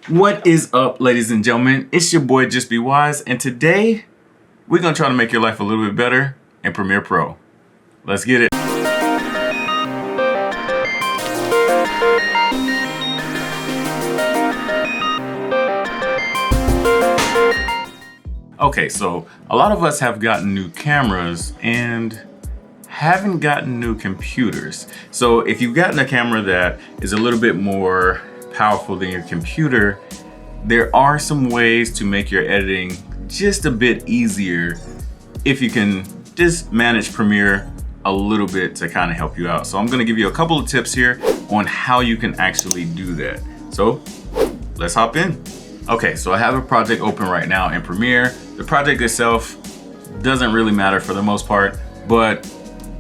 What is up, ladies and gentlemen? It's your boy Just Be Wise, and today we're gonna try to make your life a little bit better in Premiere Pro. Let's get it. Okay, so a lot of us have gotten new cameras and haven't gotten new computers. So if you've gotten a camera that is a little bit more powerful than your computer, there are some ways to make your editing just a bit easier if you can just manage Premiere a little bit to kind of help you out. So I'm gonna give you a couple of tips here on how you can actually do that. So let's hop in. Okay, so I have a project open right now in Premiere. The project itself doesn't really matter for the most part, but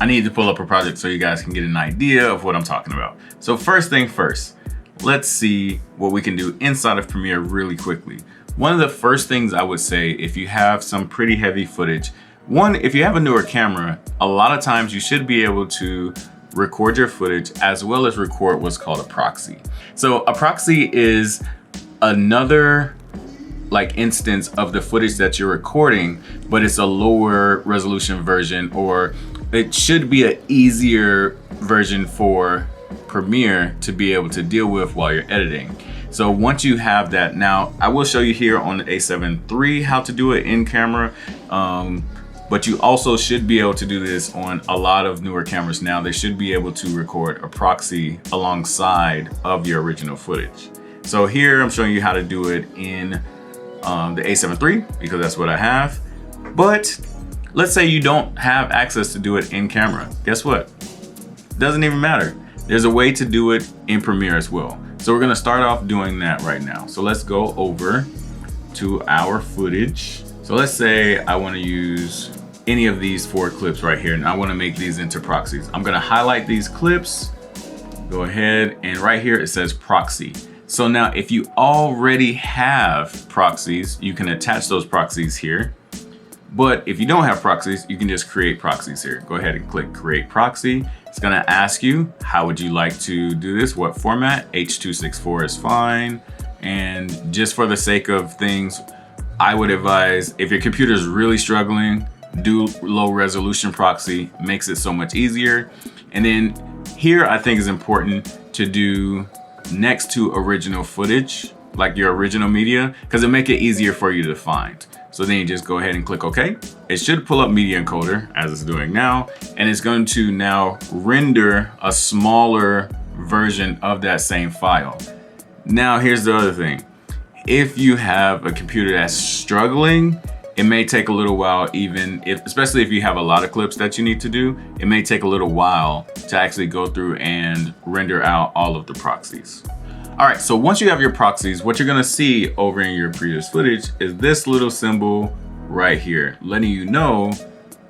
I need to pull up a project so you guys can get an idea of what I'm talking about. So first thing first, let's see what we can do inside of Premiere really quickly. One of the first things I would say, if you have some pretty heavy footage, one, if you have a newer camera, a lot of times you should be able to record your footage as well as record what's called a proxy. So a proxy is another instance of the footage that you're recording, but it's a lower resolution version, or it should be an easier version for Premiere to be able to deal with while you're editing. So once you have that, now I will show you here on the A7 III how to do it in camera, but you also should be able to do this on a lot of newer cameras now. They should be able to record a proxy alongside of your original footage. So here I'm showing you how to do it in the A7 III because that's what I have. But let's say you don't have access to do it in camera. Guess what? Doesn't even matter. There's a way to do it in Premiere as well. So we're gonna start off doing that right now. So let's go over to our footage. So let's say I wanna use any of these 4 clips right here, and I wanna make these into proxies. I'm gonna highlight these clips, go ahead, and right here it says proxy. So now if you already have proxies, you can attach those proxies here. But if you don't have proxies, you can just create proxies here. Go ahead and click create proxy. It's gonna ask you, how would you like to do this? What format? H.264 is fine. And just for the sake of things, I would advise, if your computer is really struggling, do low resolution proxy, makes it so much easier. And then here I think is important to do next to original footage, like your original media, because it make it easier for you to find. So then you just go ahead and click OK. It should pull up Media Encoder as it's doing now, and it's going to now render a smaller version of that same file. Now here's the other thing. If you have a computer that's struggling, it may take a little while, especially if you have a lot of clips that you need to do, it may take a little while to actually go through and render out all of the proxies. All right, so once you have your proxies, what you're gonna see over in your previous footage is this little symbol right here, letting you know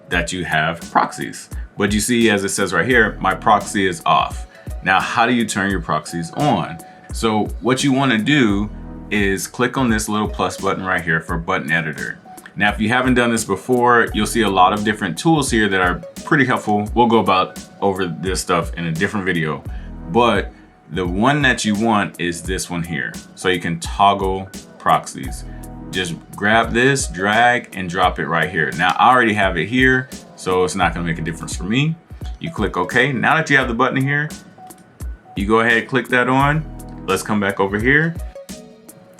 that you have proxies. But you see, as it says right here, my proxy is off. Now, how do you turn your proxies on? So what you wanna do is click on this little plus button right here for button editor. Now, if you haven't done this before, you'll see a lot of different tools here that are pretty helpful. We'll go over this stuff in a different video, but the one that you want is this one here. So you can toggle proxies. Just grab this, drag, and drop it right here. Now, I already have it here, so it's not gonna make a difference for me. You click OK. Now that you have the button here, you go ahead and click that on. Let's come back over here.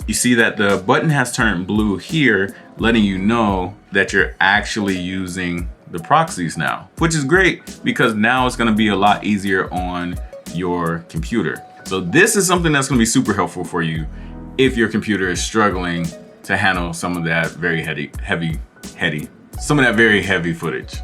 You see that the button has turned blue here, letting you know that you're actually using the proxies now, which is great because now it's gonna be a lot easier on your computer. So this is something that's gonna be super helpful for you if your computer is struggling to handle some of that very heavy footage.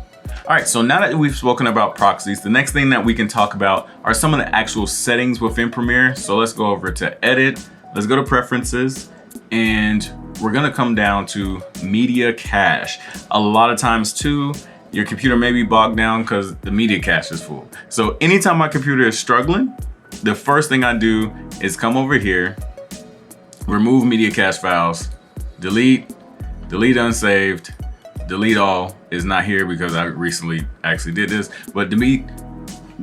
All right, so now that we've spoken about proxies, the next thing that we can talk about are some of the actual settings within Premiere. So let's go over to Edit, let's go to Preferences, and we're gonna come down to Media Cache. A lot of times too, your computer may be bogged down because the media cache is full. So anytime my computer is struggling, the first thing I do is come over here, remove media cache files, delete unsaved, delete all is not here because I recently actually did this, but delete,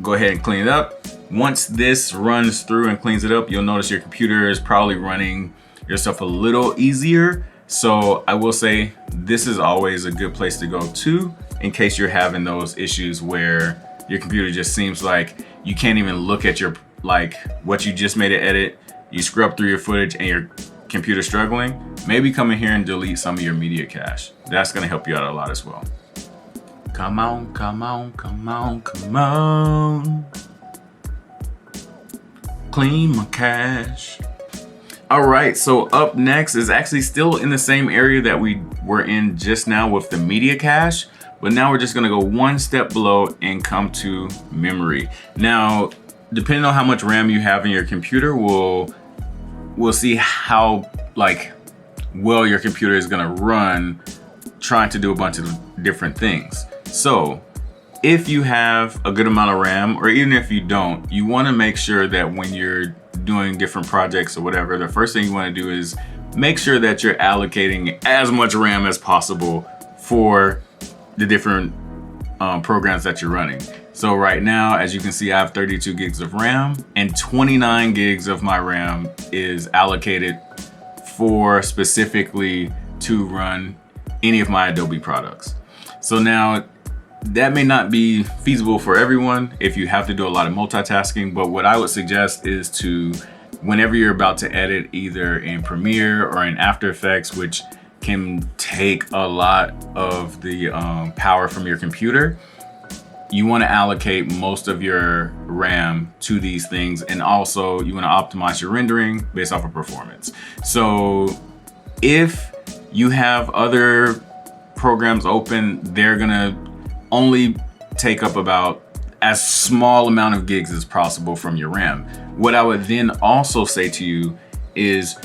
go ahead and clean it up. Once this runs through and cleans it up, you'll notice your computer is probably running yourself a little easier. So I will say this is always a good place to go to in case you're having those issues where your computer just seems like you can't even look at your, like what you just made an edit, you scrub through your footage and your computer's struggling. Maybe come in here and delete some of your media cache. That's gonna help you out a lot as well. Come on, come on, come on, come on. Clean my cache. All right, so up next is actually still in the same area that we were in just now with the media cache, but now we're just gonna go one step below and come to memory. Now, depending on how much RAM you have in your computer, we'll see how well your computer is gonna run trying to do a bunch of different things. So if you have a good amount of RAM, or even if you don't, you wanna make sure that when you're doing different projects or whatever, the first thing you wanna do is make sure that you're allocating as much RAM as possible for the different programs that you're running. So right now, as you can see, I have 32 gigs of RAM and 29 gigs of my RAM is allocated for specifically to run any of my Adobe products. So now that may not be feasible for everyone if you have to do a lot of multitasking, but what I would suggest is to, whenever you're about to edit either in Premiere or in After Effects, which can take a lot of the power from your computer, you want to allocate most of your RAM to these things. And also you want to optimize your rendering based off of performance. So if you have other programs open, they're gonna only take up about as small amount of gigs as possible from your RAM. What I would then also say to you is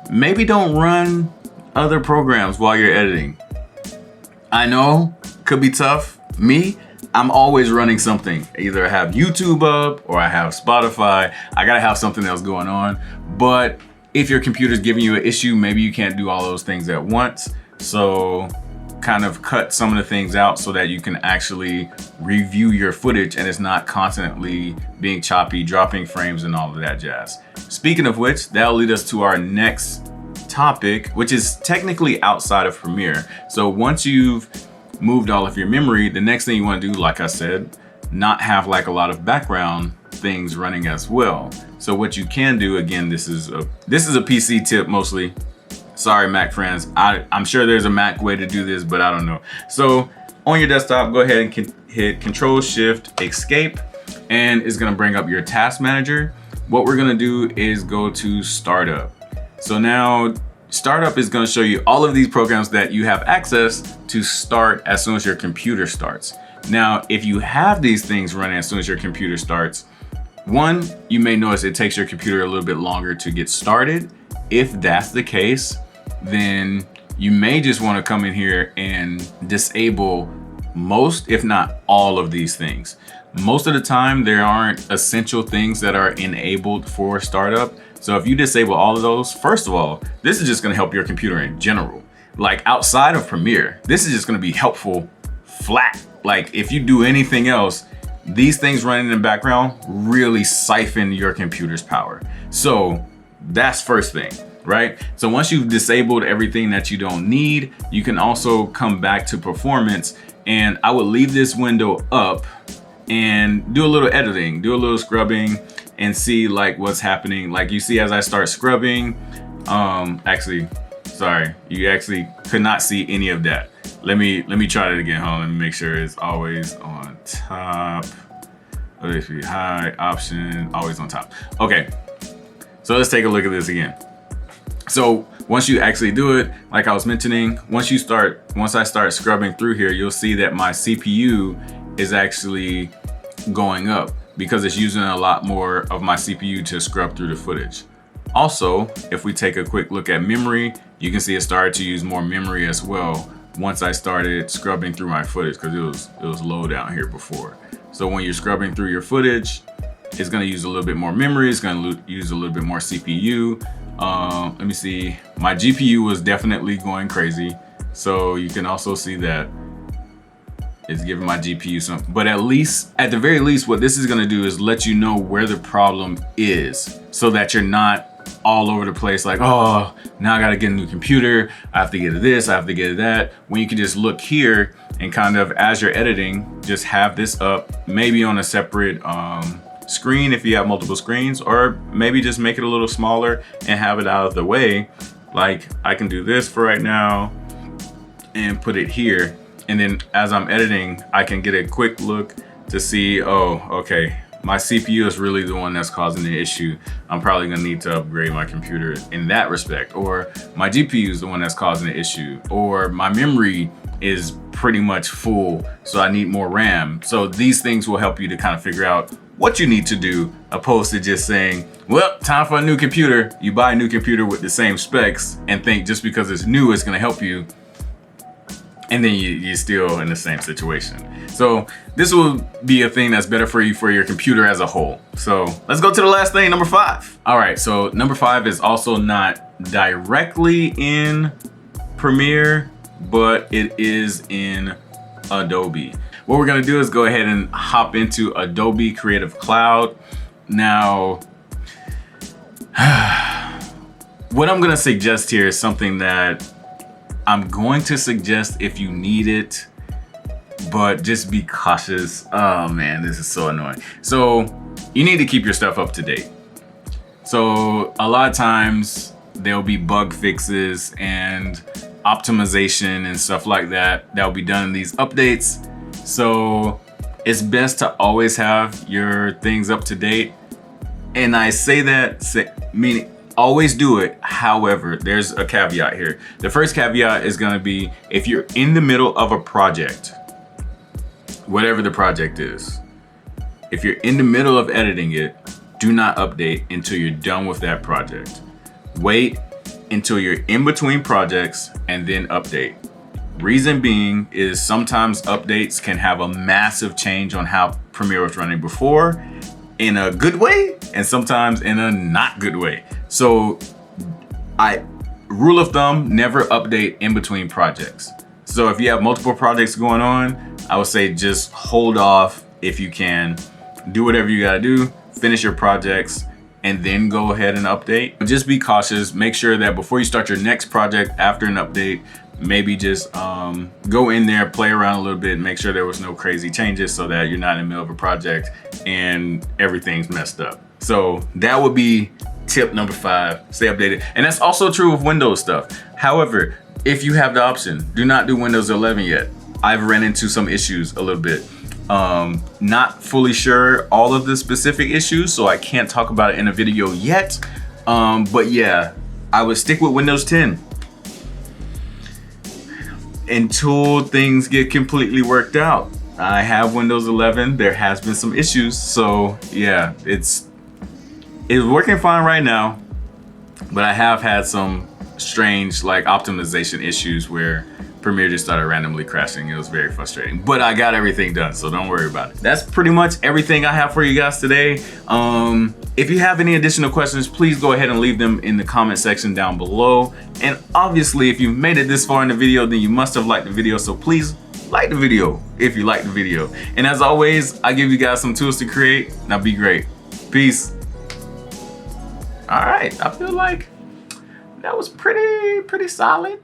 maybe don't run other programs while you're editing. I know, could be tough. Me, I'm always running something. Either I have YouTube up or I have Spotify. I gotta have something else going on. But if your computer's giving you an issue, maybe you can't do all those things at once. So kind of cut some of the things out so that you can actually review your footage and it's not constantly being choppy, dropping frames and all of that jazz. Speaking of which, that'll lead us to our next topic, which is technically outside of Premiere. So once you've moved all of your memory, the next thing you want to do, like I said, not have like a lot of background things running as well. So what you can do, again, this is a PC tip mostly. Sorry, Mac friends. I'm sure there's a Mac way to do this, but I don't know. So on your desktop, go ahead and hit Control-Shift-Escape, and it's gonna bring up your task manager. What we're gonna do is go to Startup. So now Startup is gonna show you all of these programs that you have access to start as soon as your computer starts. Now, if you have these things running as soon as your computer starts, one, you may notice it takes your computer a little bit longer to get started. If that's the case, then you may just want to come in here and disable most, if not all of these things. Most of the time, there aren't essential things that are enabled for startup. So if you disable all of those, first of all, this is just going to help your computer in general. Like outside of Premiere, this is just going to be helpful flat. Like if you do anything else, these things running in the background really siphon your computer's power. So that's first thing, right? So once you've disabled everything that you don't need, you can also come back to performance, and I would leave this window up and do a little editing, do a little scrubbing and see like what's happening. Like you see as I start scrubbing, actually, sorry, you actually could not see any of that. Let me try it again. Hold on, let me make sure it's always on top. Let it be high, option, always on top. Okay. So let's take a look at this again. So once you actually do it, like I was mentioning, once I start scrubbing through here, you'll see that my CPU is actually going up because it's using a lot more of my CPU to scrub through the footage. Also, if we take a quick look at memory, you can see it started to use more memory as well once I started scrubbing through my footage, because it was low down here before. So when you're scrubbing through your footage, it's gonna use a little bit more memory, it's gonna use a little bit more CPU. Let me see, my GPU was definitely going crazy. So you can also see that it's giving my GPU some, but at the very least, what this is gonna do is let you know where the problem is so that you're not all over the place, like, oh, now I gotta get a new computer, I have to get this, I have to get that, when you can just look here and kind of, as you're editing, just have this up, maybe on a separate screen if you have multiple screens, or maybe just make it a little smaller and have it out of the way. Like, I can do this for right now and put it here, and then as I'm editing, I can get a quick look to see, oh, okay, my CPU is really the one that's causing the issue. I'm probably gonna need to upgrade my computer in that respect. Or my GPU is the one that's causing the issue. Or my memory is pretty much full, so I need more RAM. So these things will help you to kind of figure out what you need to do, opposed to just saying, well, time for a new computer. You buy a new computer with the same specs and think just because it's new, it's gonna help you. And then you're still in the same situation. So this will be a thing that's better for you for your computer as a whole. So let's go to the last thing, number 5. All right, so number 5 is also not directly in Premiere, but it is in Adobe. What we're gonna do is go ahead and hop into Adobe Creative Cloud. Now, what I'm gonna suggest here is something that I'm going to suggest if you need it, but just be cautious. Oh man, this is so annoying. So you need to keep your stuff up to date. So a lot of times there'll be bug fixes and optimization and stuff like that that'll be done in these updates. So it's best to always have your things up to date. And I say that, meaning always do it. However, there's a caveat here. The first caveat is gonna be if you're in the middle of a project, whatever the project is, if you're in the middle of editing it, do not update until you're done with that project. Wait until you're in between projects and then update. Reason being is sometimes updates can have a massive change on how Premiere was running before, in a good way, and sometimes in a not good way. So rule of thumb, never update in between projects. So if you have multiple projects going on, I would say just hold off if you can. Do whatever you gotta do, finish your projects, and then go ahead and update. Just be cautious. Make sure that before you start your next project after an update, maybe just go in there, play around a little bit, make sure there was no crazy changes so that you're not in the middle of a project and everything's messed up. So that would be tip number 5, stay updated. And that's also true of Windows stuff. However, if you have the option, do not do Windows 11 yet. I've ran into some issues a little bit. Not fully sure all of the specific issues, so I can't talk about it in a video yet. But yeah, I would stick with Windows 10 until things get completely worked out. I have Windows 11, there has been some issues, so yeah, it's working fine right now, but I have had some strange like optimization issues where Premiere just started randomly crashing. It was very frustrating, but I got everything done, so don't worry about it. That's pretty much everything I have for you guys today. If you have any additional questions, please go ahead and leave them in the comment section down below. And obviously, if you've made it this far in the video, then you must have liked the video, so please like the video if you like the video. And as always, I give you guys some tools to create. Now be great. Peace. All right, I feel like that was pretty solid.